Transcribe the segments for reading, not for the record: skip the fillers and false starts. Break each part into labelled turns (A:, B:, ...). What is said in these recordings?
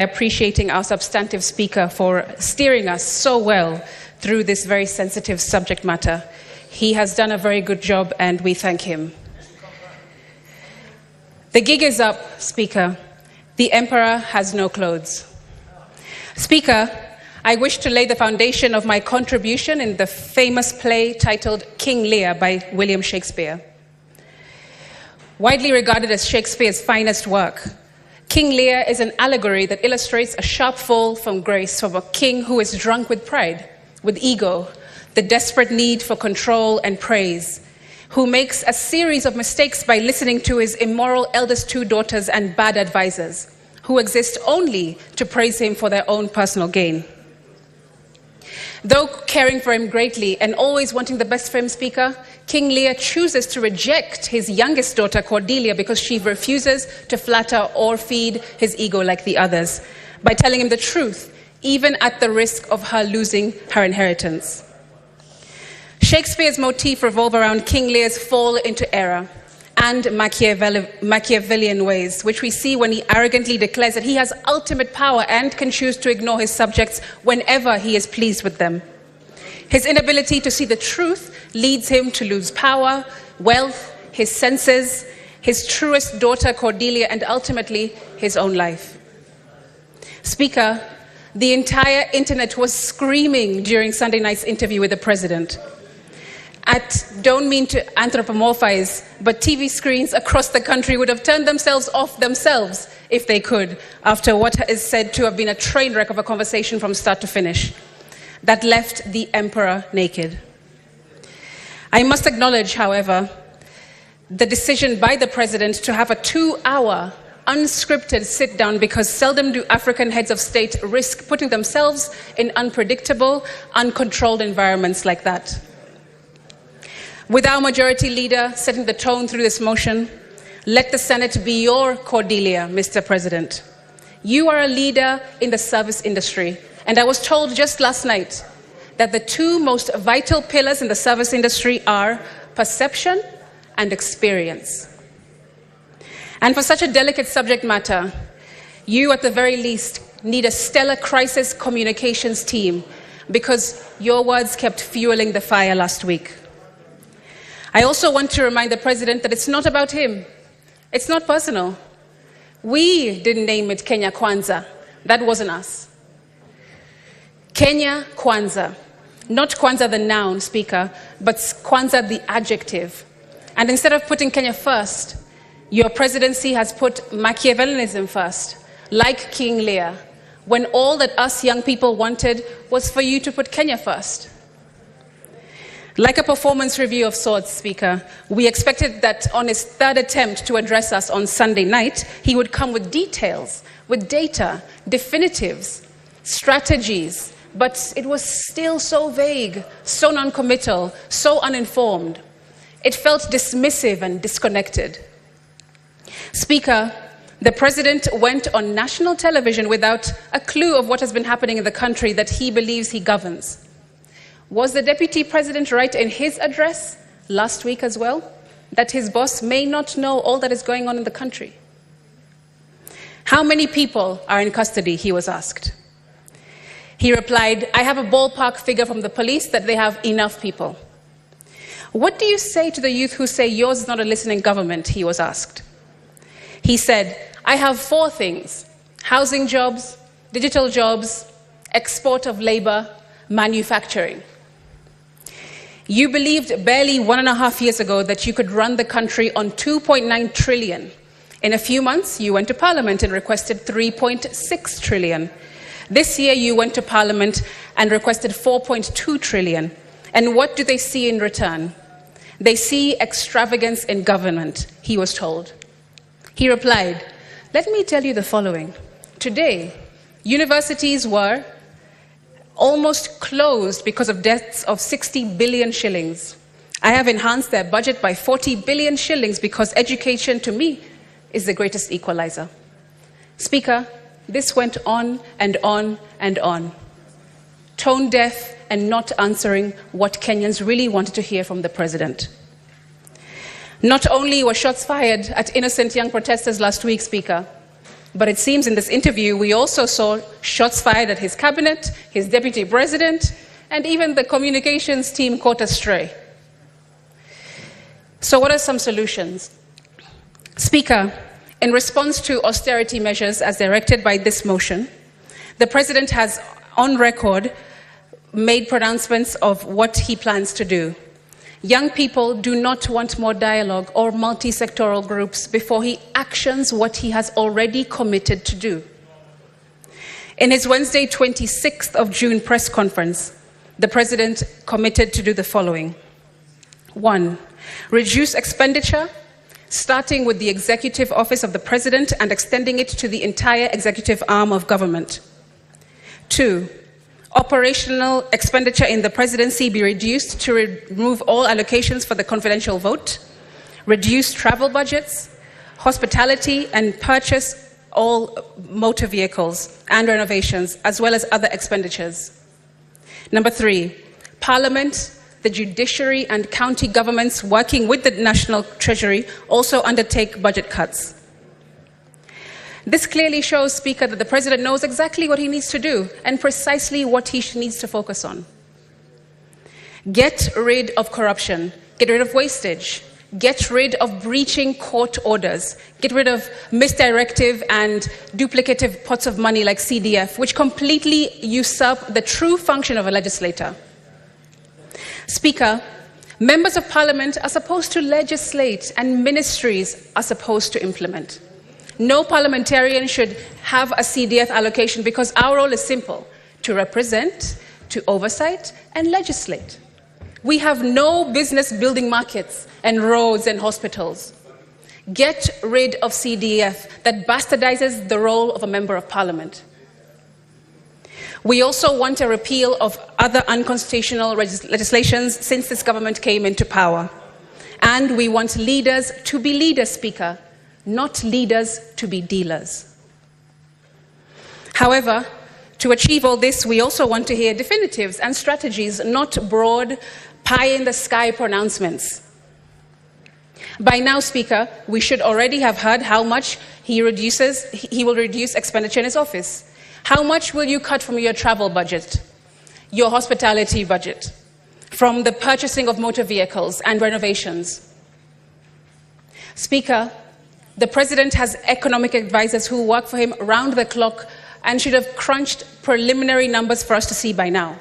A: appreciating our substantive speaker for steering us so well through this very sensitive subject matter. He has done a very good job and we thank him. The gig is up, Speaker. The Emperor has no clothes. Speaker, I wish to lay the foundation of my contribution in the famous play titled King Lear by William Shakespeare. Widely regarded as Shakespeare's finest work, King Lear is an allegory that illustrates a sharp fall from grace from a king who is drunk with pride, with ego, the desperate need for control and praise, who makes a series of mistakes by listening to his immoral eldest two daughters and bad advisors, who exist only to praise him for their own personal gain. Though caring for him greatly and always wanting the best for him, Speaker, King Lear chooses to reject his youngest daughter, Cordelia, because she refuses to flatter or feed his ego like the others, by telling him the truth, even at the risk of her losing her inheritance. Shakespeare's motif revolves around King Lear's fall into error and Machiavellian ways, which we see when he arrogantly declares that he has ultimate power and can choose to ignore his subjects whenever he is pleased with them. His inability to see the truth leads him to lose power, wealth, his senses, his truest daughter Cordelia, and ultimately his own life. Speaker, the entire internet was screaming during Sunday night's interview with the president. Don't mean to anthropomorphize, but TV screens across the country would have turned themselves off themselves if they could, after what is said to have been a train wreck of a conversation from start to finish that left the emperor naked. I must acknowledge, however, the decision by the president to have a 2-hour unscripted sit-down, because seldom do African heads of state risk putting themselves in unpredictable, uncontrolled environments like that. With our majority leader setting the tone through this motion, let the Senate be your Cordelia, Mr. President. You are a leader in the service industry, and I was told just last night that the two most vital pillars in the service industry are perception and experience. And for such a delicate subject matter, you at the very least need a stellar crisis communications team, because your words kept fueling the fire last week. I also want to remind the president that it's not about him. It's not personal. We didn't name it Kenya Kwanza. That wasn't us. Kenya Kwanza. Not Kwanza the noun, Speaker, but Kwanza the adjective. And instead of putting Kenya first, your presidency has put Machiavellianism first, like King Lear, when all that us young people wanted was for you to put Kenya first. Like a performance review of sorts, Speaker, we expected that on his third attempt to address us on Sunday night, he would come with details, with data, definitives, strategies, but it was still so vague, so non-committal, so uninformed. It felt dismissive and disconnected. Speaker, the president went on national television without a clue of what has been happening in the country that he believes he governs. Was the deputy president right in his address last week as well, that his boss may not know all that is going on in the country? How many people are in custody, he was asked. He replied, I have a ballpark figure from the police that they have enough people. What do you say to the youth who say yours is not a listening government, he was asked. He said, I have 4 things: housing jobs, digital jobs, export of labor, manufacturing. You believed barely 1.5 years ago that you could run the country on 2.9 trillion. In a few months, you went to Parliament and requested 3.6 trillion. This year, you went to Parliament and requested 4.2 trillion. And what do they see in return? They see extravagance in government, he was told. He replied, let me tell you the following. Today, universities were almost closed because of debts of 60 billion shillings. I have enhanced their budget by 40 billion shillings because education, to me, is the greatest equalizer. Speaker, this went on and on and on. Tone deaf and not answering what Kenyans really wanted to hear from the president. Not only were shots fired at innocent young protesters last week, Speaker, But it seems in this interview, we also saw shots fired at his cabinet, his deputy president, and even the communications team caught astray. So what are some solutions? Speaker, in response to austerity measures as directed by this motion, the President has on record made pronouncements of what he plans to do. Young people do not want more dialogue or multi-sectoral groups before he actions what he has already committed to do. In his Wednesday, 26th of June press conference, the President committed to do the following. 1. Reduce expenditure, starting with the Executive Office of the President and extending it to the entire executive arm of government. 2. Operational expenditure in the presidency be reduced to remove all allocations for the confidential vote, reduce travel budgets, hospitality, and purchase all motor vehicles and renovations, as well as other expenditures. Number 3, Parliament, the judiciary, and county governments working with the National Treasury also undertake budget cuts. This clearly shows, Speaker, that the President knows exactly what he needs to do and precisely what he needs to focus on. Get rid of corruption, get rid of wastage, get rid of breaching court orders, get rid of misdirective and duplicative pots of money like CDF, which completely usurp the true function of a legislator. Speaker, members of Parliament are supposed to legislate and ministries are supposed to implement. No parliamentarian should have a CDF allocation because our role is simple: to represent, to oversight, and legislate. We have no business building markets and roads and hospitals. Get rid of CDF that bastardizes the role of a member of Parliament. We also want a repeal of other unconstitutional legislations since this government came into power. And we want leaders to be leaders, Speaker, not leaders to be dealers. However, to achieve all this, we also want to hear definitives and strategies, not broad, pie-in-the-sky pronouncements. By now, Speaker, we should already have heard how much he will reduce expenditure in his office. How much will you cut from your travel budget, your hospitality budget, from the purchasing of motor vehicles and renovations? Speaker, the President has economic advisors who work for him round the clock and should have crunched preliminary numbers for us to see by now.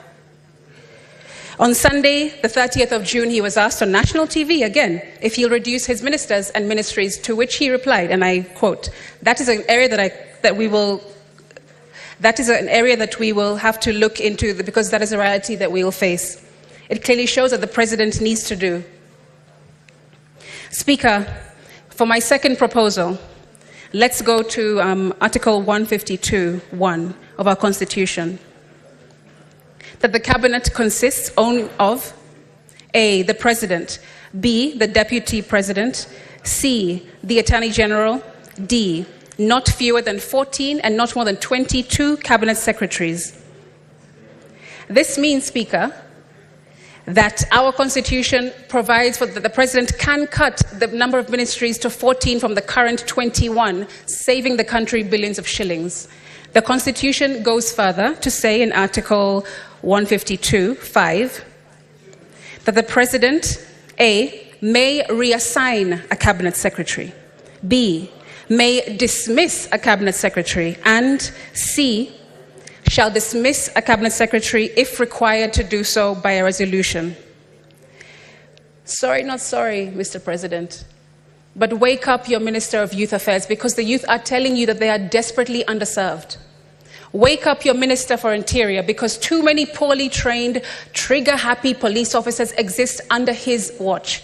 A: On Sunday, the 30th of June, he was asked on national TV again if he'll reduce his ministers and ministries, to which he replied, and I quote, "That is an area that we will have to look into because that is a reality that we will face." It clearly shows that the President needs to do. Speaker, for my second proposal, let's go to Article 152(1) of our Constitution. That the Cabinet consists only of A, the President, B, the Deputy President, C, the Attorney General, D, not fewer than 14 and not more than 22 Cabinet Secretaries. This means, Speaker, that our Constitution provides for that the President can cut the number of ministries to 14 from the current 21, saving the country billions of shillings. The Constitution goes further to say in Article 152(5) that the President, A, may reassign a Cabinet Secretary, B, may dismiss a Cabinet Secretary, and C, shall dismiss a Cabinet Secretary if required to do so by a resolution. Sorry, not sorry, Mr. President, but wake up your Minister of Youth Affairs, because the youth are telling you that they are desperately underserved. Wake up your Minister for Interior, because too many poorly trained, trigger-happy police officers exist under his watch.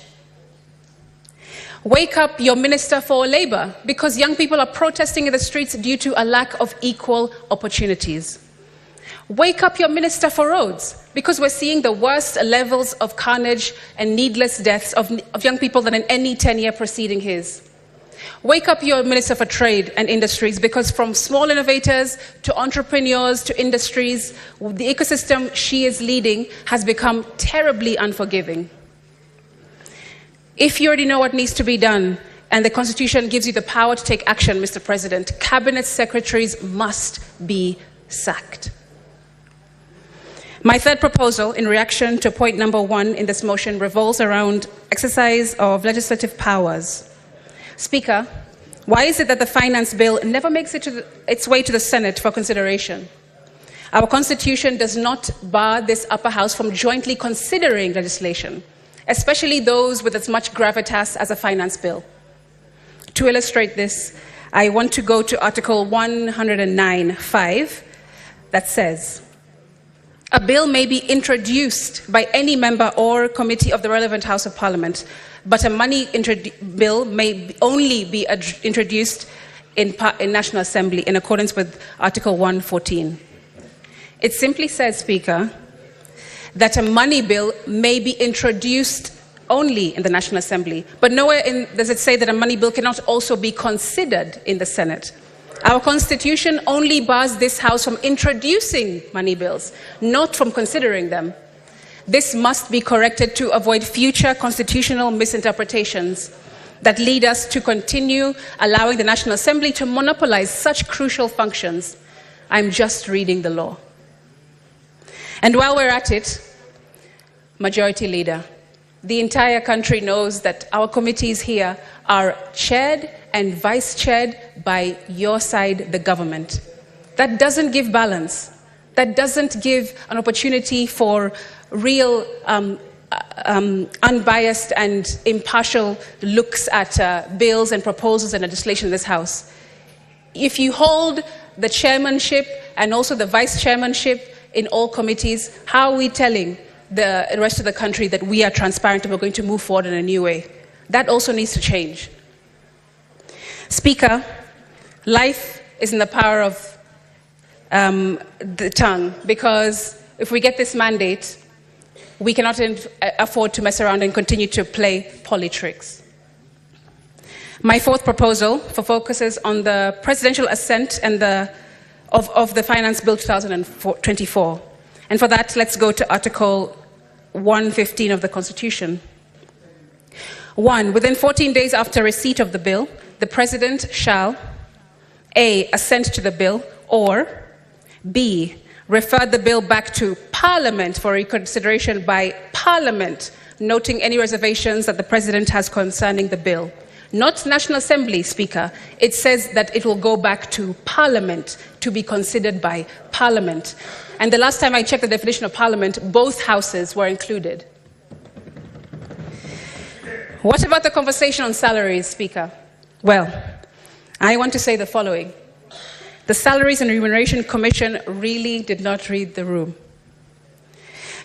A: Wake up your Minister for Labour, because young people are protesting in the streets due to a lack of equal opportunities. Wake up your Minister for Roads, because we're seeing the worst levels of carnage and needless deaths of young people than in any 10-year preceding his. Wake up your Minister for Trade and Industries, because from small innovators to entrepreneurs to industries, the ecosystem she is leading has become terribly unforgiving. If you already know what needs to be done and the Constitution gives you the power to take action, Mr. President, cabinet secretaries must be sacked. My third proposal, in reaction to point number 1 in this motion, revolves around exercise of legislative powers. Speaker, why is it that the finance bill never makes its way to the Senate for consideration? Our Constitution does not bar this upper house from jointly considering legislation, especially those with as much gravitas as a finance bill. To illustrate this, I want to go to Article 109(5) that says, a bill may be introduced by any member or committee of the relevant House of Parliament, but a money bill may only be introduced in National Assembly in accordance with Article 114. It simply says, Speaker, that a money bill may be introduced only in the National Assembly, but nowhere does it say that a money bill cannot also be considered in the Senate. Our Constitution only bars this House from introducing money bills, not from considering them. This must be corrected to avoid future constitutional misinterpretations that lead us to continue allowing the National Assembly to monopolize such crucial functions. I'm just reading the law. And while we're at it, Majority Leader, the entire country knows that our committees here are chaired and vice-chaired by your side, the government. That doesn't give balance. That doesn't give an opportunity for real unbiased and impartial looks at bills and proposals and legislation in this House. If you hold the chairmanship and also the vice-chairmanship in all committees, how are we telling the rest of the country that we are transparent and we're going to move forward in a new way? That also needs to change. Speaker, life is in the power of the tongue, because if we get this mandate, we cannot afford to mess around and continue to play politricks. My fourth proposal focuses on the presidential assent and of the Finance Bill 2024. And for that, let's go to Article 115 of the Constitution. 1. Within 14 days after receipt of the bill, the President shall A. assent to the bill, or B. refer the bill back to Parliament for reconsideration by Parliament, noting any reservations that the President has concerning the bill. Not National Assembly, Speaker. It says that it will go back to Parliament to be considered by Parliament. And the last time I checked the definition of Parliament, both houses were included. What about the conversation on salaries, Speaker? Well, I want to say the following. The Salaries and Remuneration Commission really did not read the room.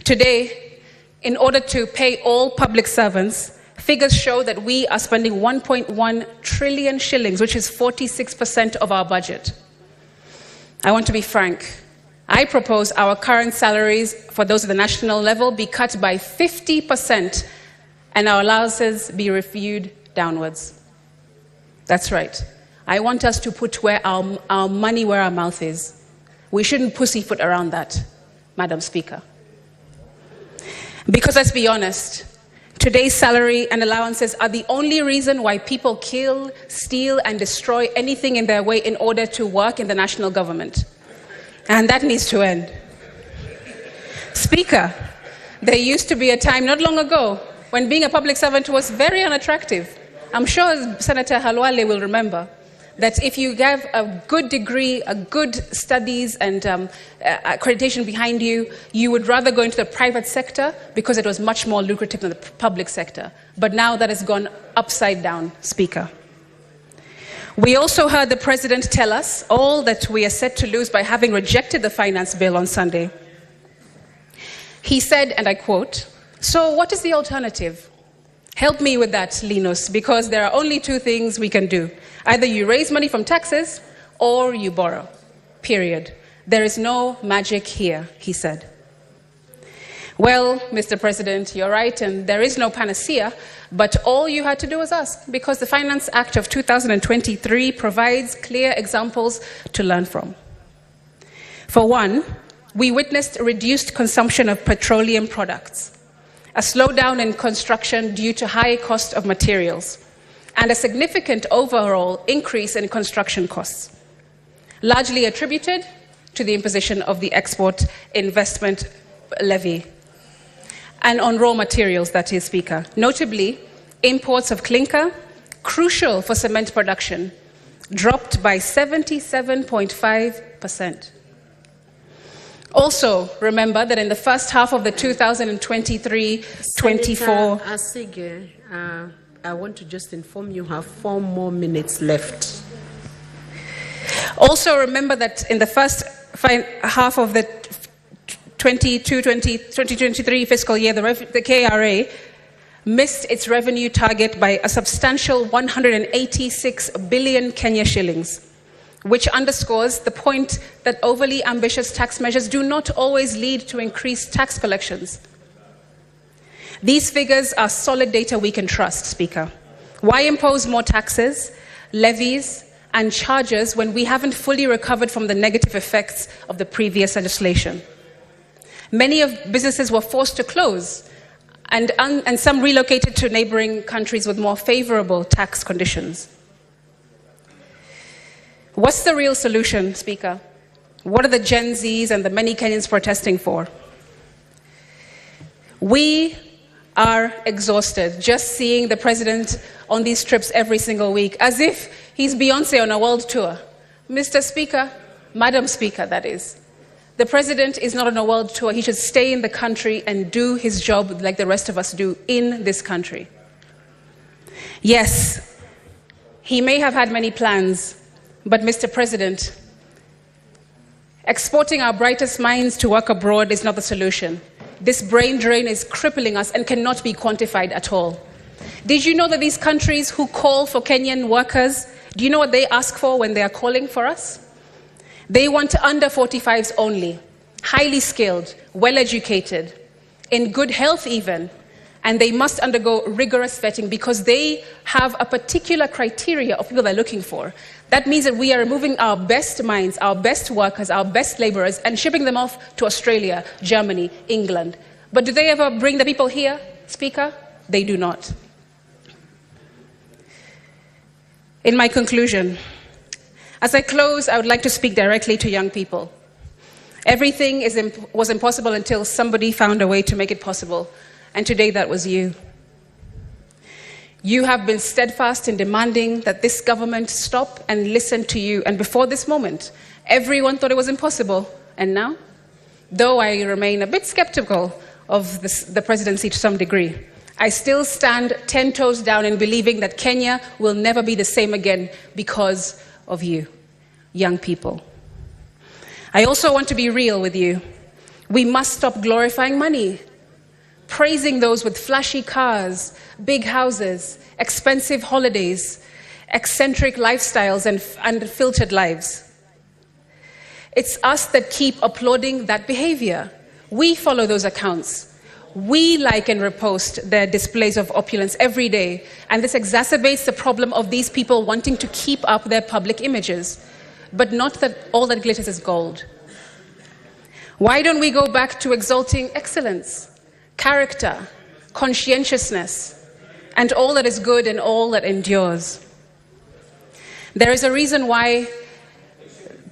A: Today, in order to pay all public servants, figures show that we are spending 1.1 trillion shillings, which is 46% of our budget. I want to be frank. I propose our current salaries for those at the national level be cut by 50% and our allowances be reviewed downwards. That's right. I want us to put our money where our mouth is. We shouldn't pussyfoot around that, Madam Speaker. Because let's be honest, today's salary and allowances are the only reason why people kill, steal, and destroy anything in their way in order to work in the national government. And that needs to end. Speaker, there used to be a time not long ago when being a public servant was very unattractive. I'm sure Senator Halwale will remember that if you have a good degree, a good studies and accreditation behind you, you would rather go into the private sector because it was much more lucrative than the public sector. But now that has gone upside down, Speaker. We also heard the President tell us all that we are set to lose by having rejected the finance bill on Sunday. He said, and I quote, "So what is the alternative? Help me with that, Linus, because there are only two things we can do. Either you raise money from taxes or you borrow. Period. There is no magic here," he said. Well, Mr. President, you're right, and there is no panacea, but all you had to do was ask, because the Finance Act of 2023 provides clear examples to learn from. For one, we witnessed a reduced consumption of petroleum products, a slowdown in construction due to high cost of materials, and a significant overall increase in construction costs, largely attributed to the imposition of the export investment levy. And on raw materials, that is, Speaker. Notably, imports of clinker, crucial for cement production, dropped by 77.5%. Also, remember that in the first half of the 2023-24...
B: Asige, I want to just inform you have 4 more minutes left.
A: Also, remember that in the first half of the 2023 fiscal year, the KRA missed its revenue target by a substantial 186 billion Kenya shillings, which underscores the point that overly ambitious tax measures do not always lead to increased tax collections. These figures are solid data we can trust, Speaker. Why impose more taxes, levies, and charges when we haven't fully recovered from the negative effects of the previous legislation? Many of businesses were forced to close, and some relocated to neighboring countries with more favorable tax conditions. What's the real solution, Speaker? What are the Gen Zs and the many Kenyans protesting for? We are exhausted just seeing the president on these trips every single week, as if he's Beyonce on a world tour. Mr. Speaker, Madam Speaker, that is. The president is not on a world tour. He should stay in the country and do his job like the rest of us do in this country. Yes, he may have had many plans, but Mr. President, exporting our brightest minds to work abroad is not the solution. This brain drain is crippling us and cannot be quantified at all. Did you know that these countries who call for Kenyan workers, do you know what they ask for when they are calling for us? They want under 45s only, highly skilled, well-educated, in good health even, and they must undergo rigorous vetting because they have a particular criteria of people they're looking for. That means that we are removing our best minds, our best workers, our best laborers, and shipping them off to Australia, Germany, England. But do they ever bring the people here, Speaker? They do not. In my conclusion, as I close, I would like to speak directly to young people. Everything was impossible until somebody found a way to make it possible, and today that was you. You have been steadfast in demanding that this government stop and listen to you, and before this moment, everyone thought it was impossible, and now, though I remain a bit skeptical of the presidency to some degree, I still stand 10 toes down in believing that Kenya will never be the same again because of you, young people. I also want to be real with you. We must stop glorifying money, praising those with flashy cars, big houses, expensive holidays, eccentric lifestyles, and filtered lives. It's us that keep applauding that behavior. We follow those accounts. We like and repost their displays of opulence every day, and this exacerbates the problem of these people wanting to keep up their public images, but not that all that glitters is gold. Why don't we go back to exalting excellence, character, conscientiousness, and all that is good and all that endures? There is a reason why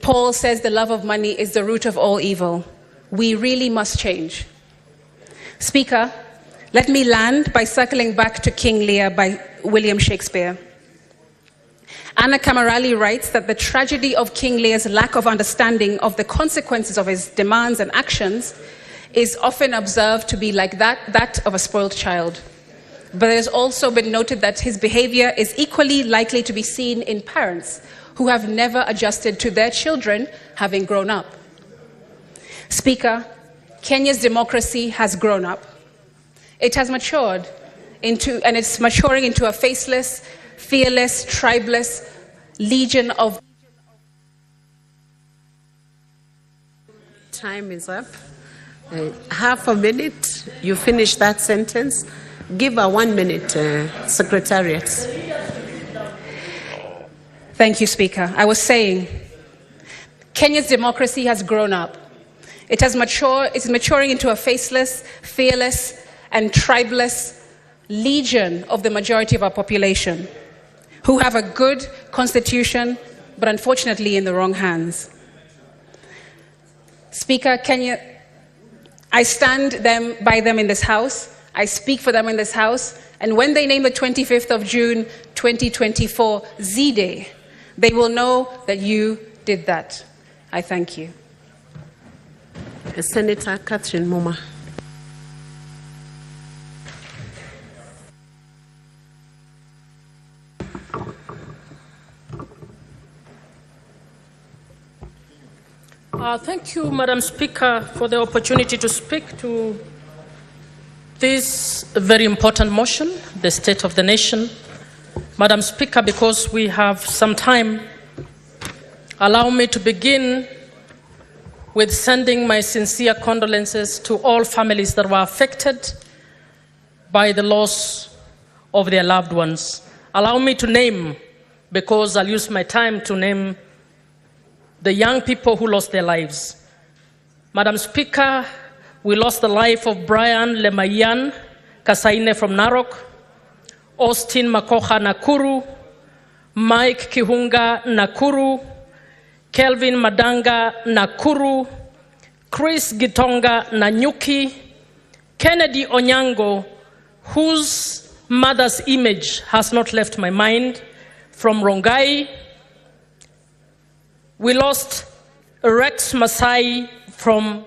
A: Paul says the love of money is the root of all evil. We really must change. Speaker, let me land by circling back to King Lear by William Shakespeare. Anna Camerali writes that the tragedy of King Lear's lack of understanding of the consequences of his demands and actions is often observed to be like that of a spoiled child. But it has also been noted that his behavior is equally likely to be seen in parents who have never adjusted to their children having grown up. Speaker, Kenya's democracy has grown up. It has matured and it's maturing into a faceless, fearless, tribeless legion of...
B: Time is up. Half a minute, you finish that sentence. Give a 1 minute, Secretariat.
A: Thank you, Speaker. I was saying, Kenya's democracy has grown up. It has matured, it's maturing into a faceless, fearless, and tribeless legion of the majority of our population. who have a good constitution, but unfortunately in the wrong hands. Speaker, I stand by them in this House, I speak for them in this House, and when they name the 25th of June 2024 Z-Day, they will know that you did that. I thank you.
B: Senator Catherine Moma.
C: Thank you, Madam Speaker, for the opportunity to speak to this very important motion, the State of the Nation. Madam Speaker, because we have some time, allow me to begin with sending my sincere condolences to all families that were affected by the loss of their loved ones. Allow me to name, because I'll use my time to name the young people who lost their lives. Madam Speaker, we lost the life of Brian Lemayan Kasaine from Narok, Austin Makoha Nakuru, Mike Kihunga Nakuru, Kelvin Madanga Nakuru, Chris Gitonga Nanyuki, Kennedy Onyango, whose mother's image has not left my mind, from Rongai. We lost Rex Masai from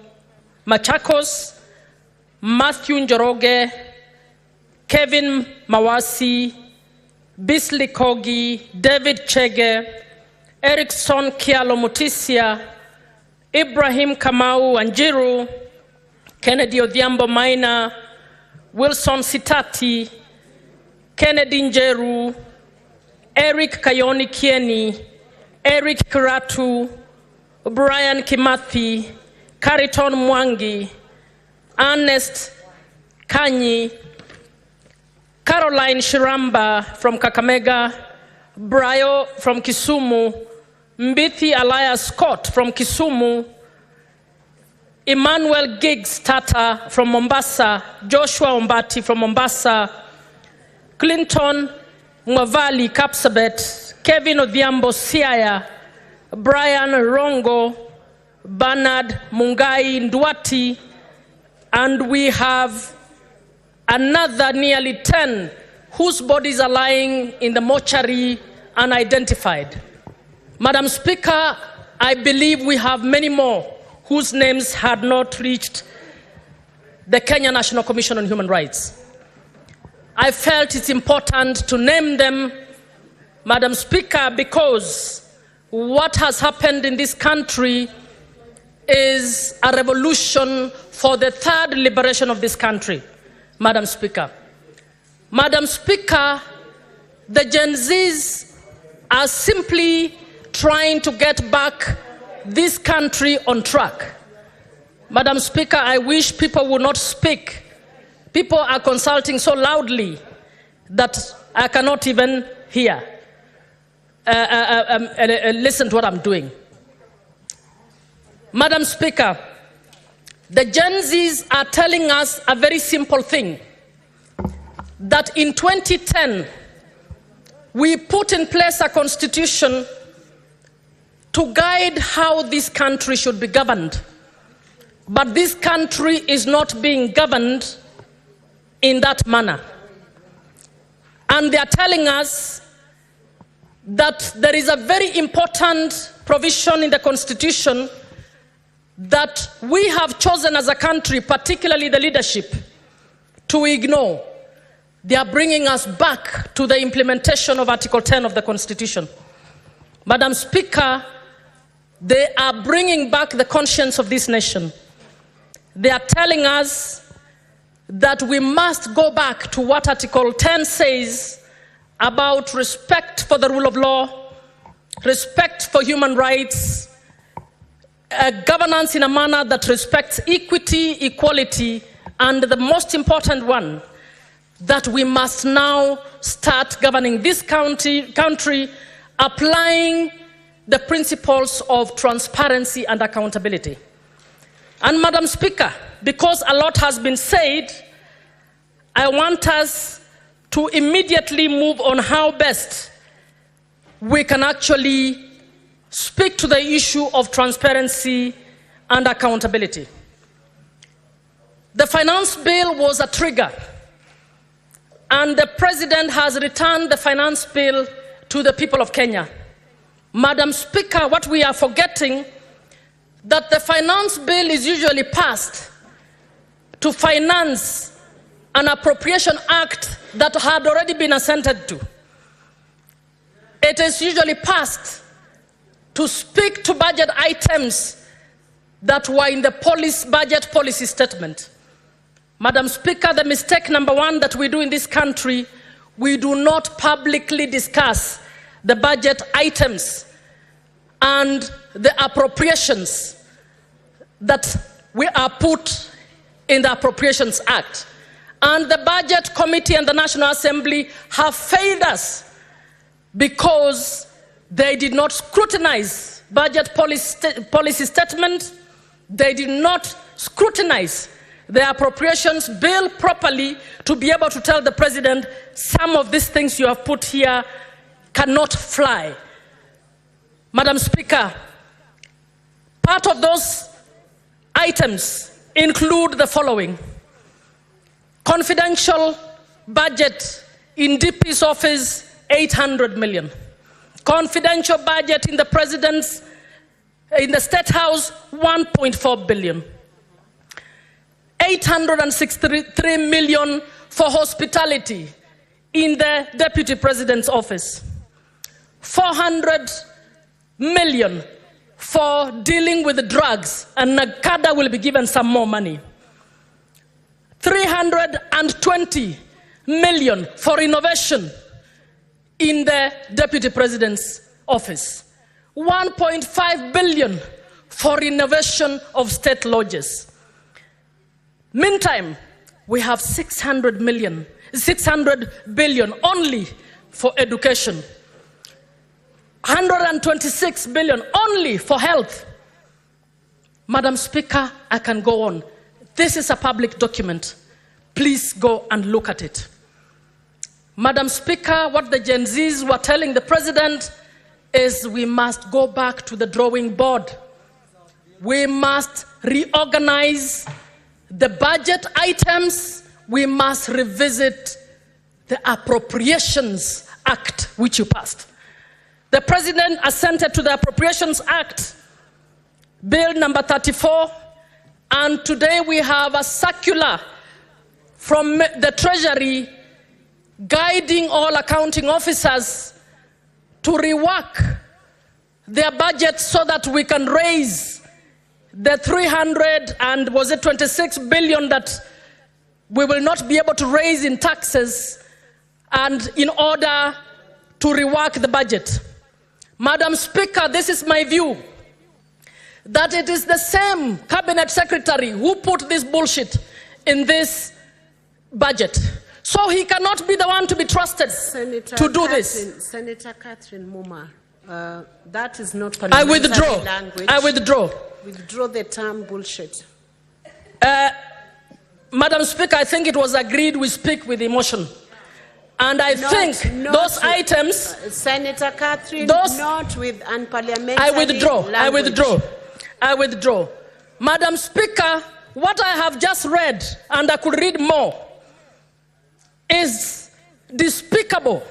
C: Machakos, Matthew Njoroge, Kevin Mawasi, Bisley Kogi, David Chege, Erickson Kialo Mutisia, Ibrahim Kamau Anjiru, Kennedy Odhiambo Maina, Wilson Sitati, Kennedy Njeru, Eric Kayoni Kieni, Eric Kiratu, Brian Kimathi, Kariton Mwangi, Ernest Kanyi, Caroline Shiramba from Kakamega, Brayo from Kisumu, Mbithi Elias Scott from Kisumu, Emmanuel Giggs Tata from Mombasa, Joshua Ombati from Mombasa, Clinton Mwavali Kapsabet, Kevin Odhiambo Siaya, Brian Rongo, Bernard Mungai Ndwati, and we have another nearly 10 whose bodies are lying in the mortuary unidentified. Madam Speaker, I believe we have many more whose names had not reached the Kenya National Commission on Human Rights. I felt it's important to name them, Madam Speaker, because what has happened in this country is a revolution for the third liberation of this country, Madam Speaker. Madam Speaker, the Gen Zs are simply trying to get back this country on track. Madam Speaker, I wish people would not speak. People are consulting so loudly that I cannot even hear. Listen to what I'm doing. Madam Speaker, the Gen Zs are telling us a very simple thing, that in 2010, we put in place a constitution to guide how this country should be governed. But this country is not being governed in that manner. And they are telling us that there is a very important provision in the Constitution that we have chosen as a country, particularly the leadership, to ignore. They are bringing us back to the implementation of Article 10 of the Constitution. Madam Speaker, they are bringing back the conscience of this nation. They are telling us that we must go back to what Article 10 says about respect for the rule of law, respect for human rights, governance in a manner that respects equity, equality, and the most important one, that we must now start governing this country applying the principles of transparency and accountability. And Madam Speaker, because a lot has been said, I want us to immediately move on how best we can actually speak to the issue of transparency and accountability. The finance bill was a trigger, and the president has returned the finance bill to the people of Kenya. Madam Speaker, what we are forgetting, that the finance bill is usually passed to finance an appropriation act that had already been assented to. It is usually passed to speak to budget items that were in the budget policy statement. Madam Speaker, the mistake number one that we do in this country, we do not publicly discuss the budget items and the appropriations that we are put in the Appropriations Act. And the Budget Committee and the National Assembly have failed us because they did not scrutinize budget policy statement, they did not scrutinize the appropriations bill properly to be able to tell the president some of these things you have put here cannot fly. Madam Speaker, part of those items include the following: confidential budget in DP's office, 800 million. Confidential budget in the president's, in the State House, 1.4 billion. 863 million for hospitality in the Deputy President's office. 400 million for dealing with drugs, and Nakada will be given some more money. 320 million for innovation in the Deputy President's office. 1.5 billion for renovation of state lodges. Meantime, we have 600 billion only for education. 126 billion only for health. Madam Speaker, I can go on. This is a public document. Please go and look at it. Madam Speaker, what the Gen Zs were telling the president is we must go back to the drawing board. We must reorganize the budget items. We must revisit the Appropriations Act, which you passed. The president assented to the Appropriations Act, Bill number 34, and today we have a circular from the Treasury guiding all accounting officers to rework their budgets so that we can raise the 26 billion that we will not be able to raise in taxes, and in order to rework the budget. Madam Speaker, this is my view, that it is the same cabinet secretary who put this bullshit in this budget. So he cannot be the one to be trusted to do this.
B: Senator Catherine Muma, that is not
C: I
B: parliamentary
C: withdraw.
B: language.
C: I withdraw.
B: Withdraw the term bullshit.
C: Madam Speaker, I think it was agreed we speak with emotion. And I think those items...
B: Senator Catherine, not with unparliamentary
C: I withdraw.
B: language.
C: I withdraw. I withdraw. Madam Speaker, what I have just read, and I could read more, is despicable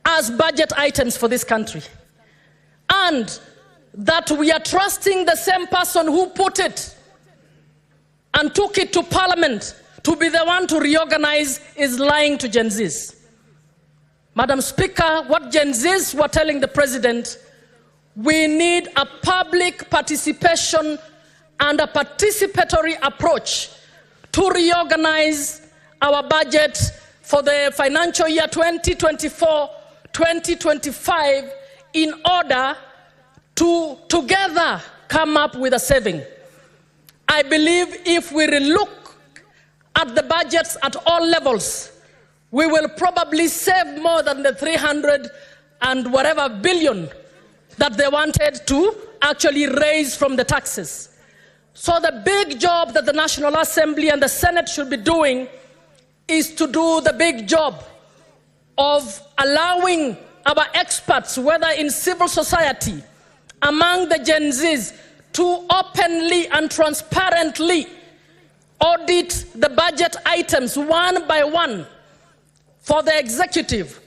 C: as budget items for this country. And that we are trusting the same person who put it and took it to Parliament to be the one to reorganize is lying to Gen Zs. Madam Speaker, what Gen Zs were telling the president, we need a public participation and a participatory approach to reorganize our budget for the financial year 2024-2025 in order to together come up with a saving. I believe if we look at the budgets at all levels, we will probably save more than the 300 and whatever billion that they wanted to actually raise from the taxes. So the big job that the National Assembly and the Senate should be doing is to do the big job of allowing our experts, whether in civil society, among the Gen Zs, to openly and transparently audit the budget items one by one for the executive,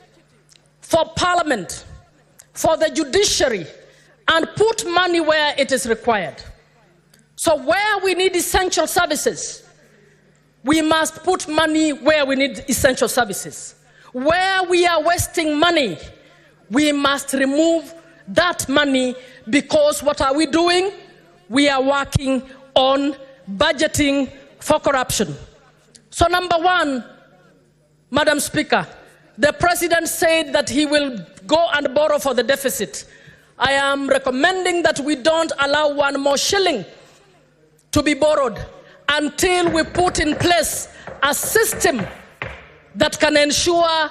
C: for parliament, for the judiciary, and put money where it is required. So where we need essential services, we must put money where we need essential services. Where we are wasting money, we must remove that money, because what are we doing? We are working on budgeting for corruption. So number one, Madam Speaker, the President said that he will go and borrow for the deficit. I am recommending that we don't allow one more shilling to be borrowed until we put in place a system that can ensure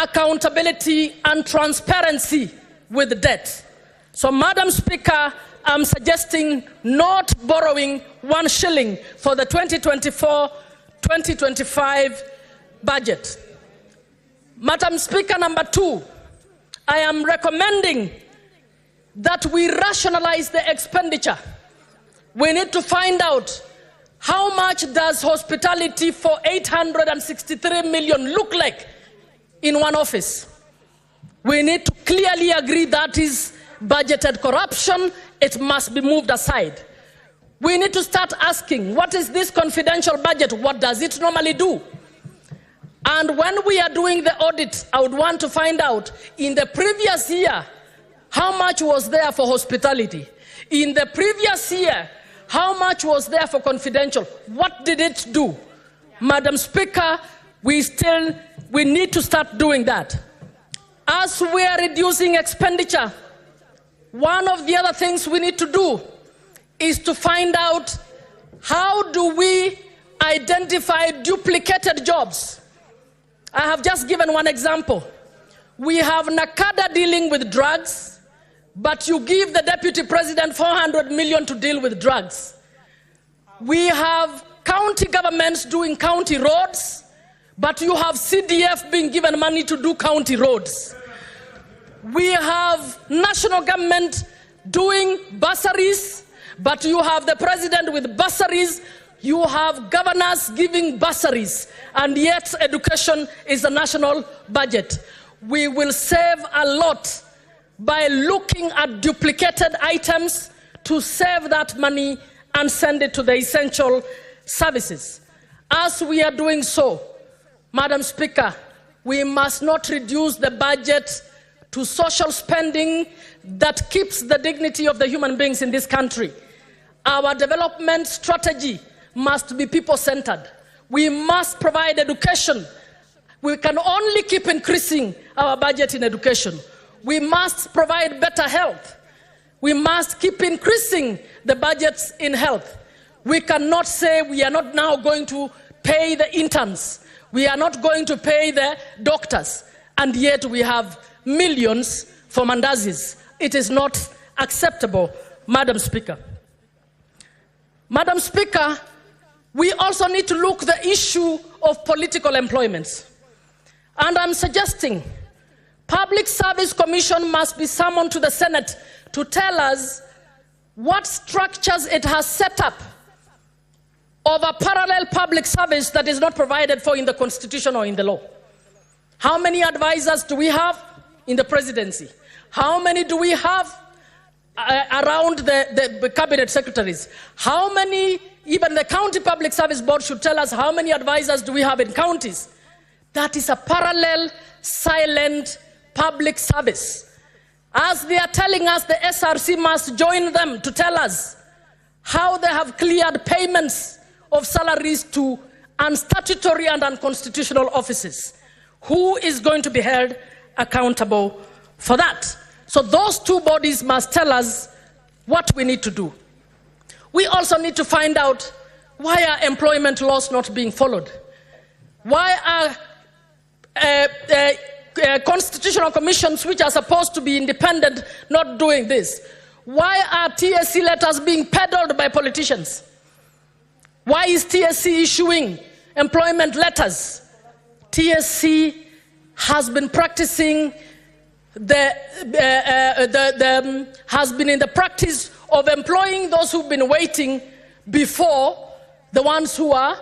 C: accountability and transparency with debt. So, Madam Speaker, I'm suggesting not borrowing 1 shilling for the 2024-2025 budget. Madam Speaker, number 2, I am recommending that we rationalize the expenditure. We need to find out how much does hospitality for 863 million look like in one office. We need to clearly agree that is budgeted corruption. It must be moved aside. We need to start asking, what is this confidential budget? What does it normally do? And when we are doing the audit, I would want to find out, in the previous year, how much was there for hospitality? In the previous year, how much was there for confidential? What did it do? Madam Speaker, we need to start doing that. As we are reducing expenditure, one of the other things we need to do is to find out, how do we identify duplicated jobs? I have just given one example. We have NACADA dealing with drugs, but you give the Deputy President 400 million to deal with drugs. We have county governments doing county roads, but you have CDF being given money to do county roads. We have national government doing bursaries, but you have the president with bursaries. You have governors giving bursaries, and yet education is a national budget. We will save a lot by looking at duplicated items to save that money and send it to the essential services. As we are doing so, Madam Speaker, we must not reduce the budget to social spending that keeps the dignity of the human beings in this country. Our development strategy must be people-centered. We must provide education. We can only keep increasing our budget in education. We must provide better health. We must keep increasing the budgets in health. We cannot say we are not now going to pay the interns. We are not going to pay the doctors. And yet we have millions for mandazis. It is not acceptable, Madam Speaker. Madam Speaker, we also need to look at the issue of political employments. And I'm suggesting Public Service Commission must be summoned to the Senate to tell us what structures it has set up of a parallel public service that is not provided for in the Constitution or in the law. How many advisors do we have in the presidency? How many do we have around the cabinet secretaries? How many, even the county public service board should tell us how many advisors do we have in counties? That is a parallel, silent public service. As they are telling us, the SRC must join them to tell us how they have cleared payments of salaries to unstatutory and unconstitutional offices. Who is going to be held accountable for that? So those two bodies must tell us what we need to do. We also need to find out, why are employment laws not being followed? Why are constitutional commissions, which are supposed to be independent, not doing this? Why are TSC letters being peddled by politicians? Why is TSC issuing employment letters? TSC has been practicing has been in the practice of employing those who've been waiting before the ones who are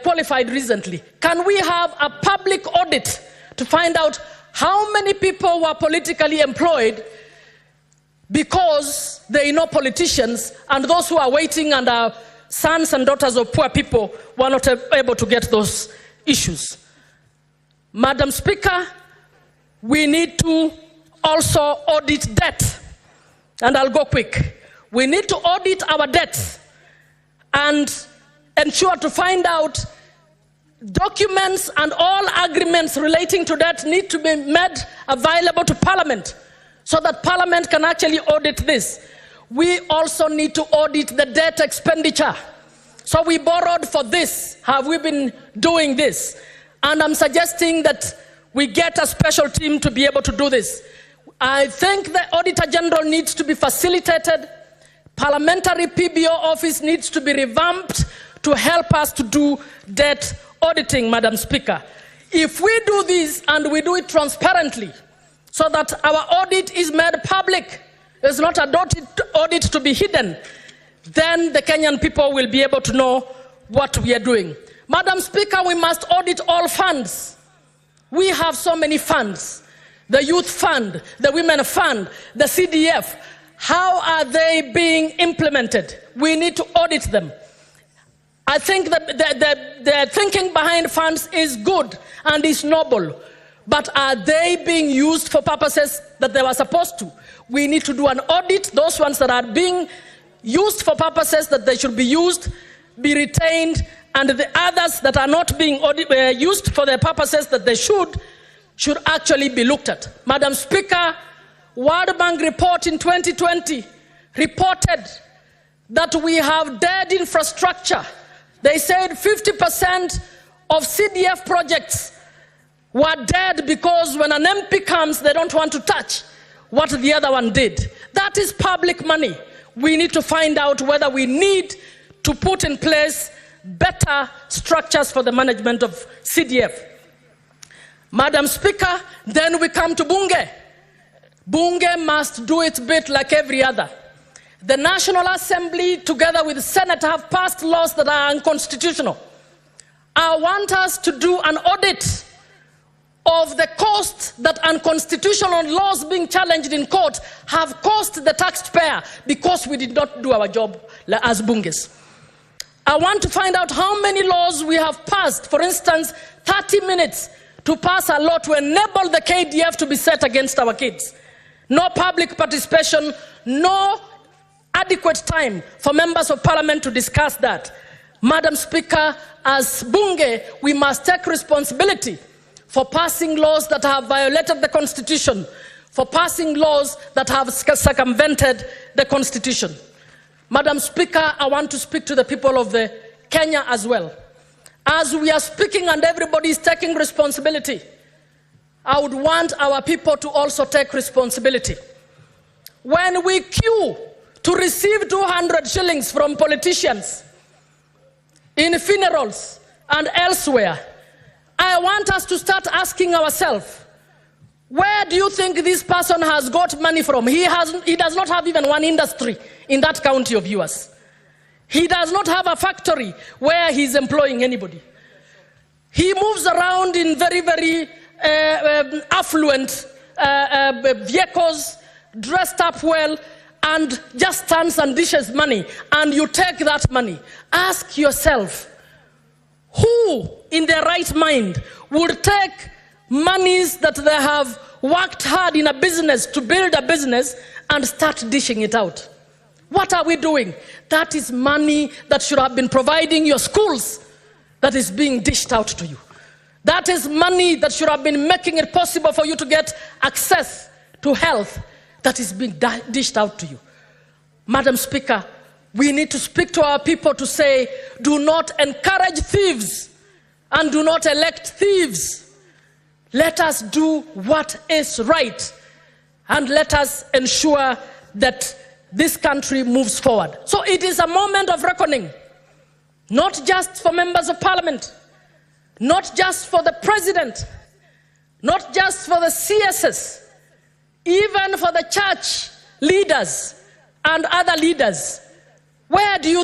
C: qualified recently. Can we have a public audit to find out how many people were politically employed because they know politicians, and those who are waiting and are sons and daughters of poor people were not able to get those issues? Madam Speaker, we need to also audit debt. And I'll go quick. We need to audit our debt and ensure to find out documents and all agreements relating to that need to be made available to Parliament so that Parliament can actually audit this. We also need to audit the debt expenditure. So we borrowed for this. Have we been doing this? And I'm suggesting that we get a special team to be able to do this. I think the Auditor General needs to be facilitated. Parliamentary PBO office needs to be revamped to help us to do debt auditing, Madam Speaker. If we do this and we do it transparently so that our audit is made public, it's not an audit to be hidden, then the Kenyan people will be able to know what we are doing. Madam Speaker, we must audit all funds. We have so many funds. The Youth Fund, the Women Fund, the CDF. How are they being implemented? We need to audit them. I think that the thinking behind funds is good and is noble, but are they being used for purposes that they were supposed to? We need to do an audit. Those ones that are being used for purposes that they should be used, be retained, and the others that are not being used for the purposes that they should actually be looked at. Madam Speaker, World Bank report in 2020 reported that we have dead infrastructure. They said 50% of CDF projects were dead because when an MP comes, they don't want to touch what the other one did. That is public money. We need to find out whether we need to put in place better structures for the management of CDF. Madam Speaker, then we come to Bunge. Bunge must do its bit like every other. The National Assembly, together with the Senate, have passed laws that are unconstitutional. I want us to do an audit of the cost that unconstitutional laws being challenged in court have cost the taxpayer because we did not do our job as Bunges. I want to find out how many laws we have passed. For instance, 30 minutes to pass a law to enable the KDF to be set against our kids. No public participation, no adequate time for members of Parliament to discuss that. Madam Speaker, as Bunge, we must take responsibility for passing laws that have violated the Constitution, for passing laws that have circumvented the Constitution. Madam Speaker, I want to speak to the people of Kenya as well. As we are speaking and everybody is taking responsibility, I would want our people to also take responsibility. When we queue to receive 200 shillings from politicians in funerals and elsewhere, I want us to start asking ourselves, where do you think this person has got money from? He does not have even one industry in that county of yours. He does not have a factory where he's employing anybody. He moves around in very, very affluent vehicles, dressed up well, and just stands and dishes money, and you take that money. Ask yourself, who in their right mind would take monies that they have worked hard in a business to build a business and start dishing it out? What are we doing? That is money that should have been providing your schools that is being dished out to you. That is money that should have been making it possible for you to get access to health that is being dished out to you. Madam Speaker, we need to speak to our people to say, do not encourage thieves and do not elect thieves. Let us do what is right and let us ensure that this country moves forward. So it is a moment of reckoning, not just for members of Parliament, not just for the President, not just for the CSs, even for the church leaders and other leaders. Where do you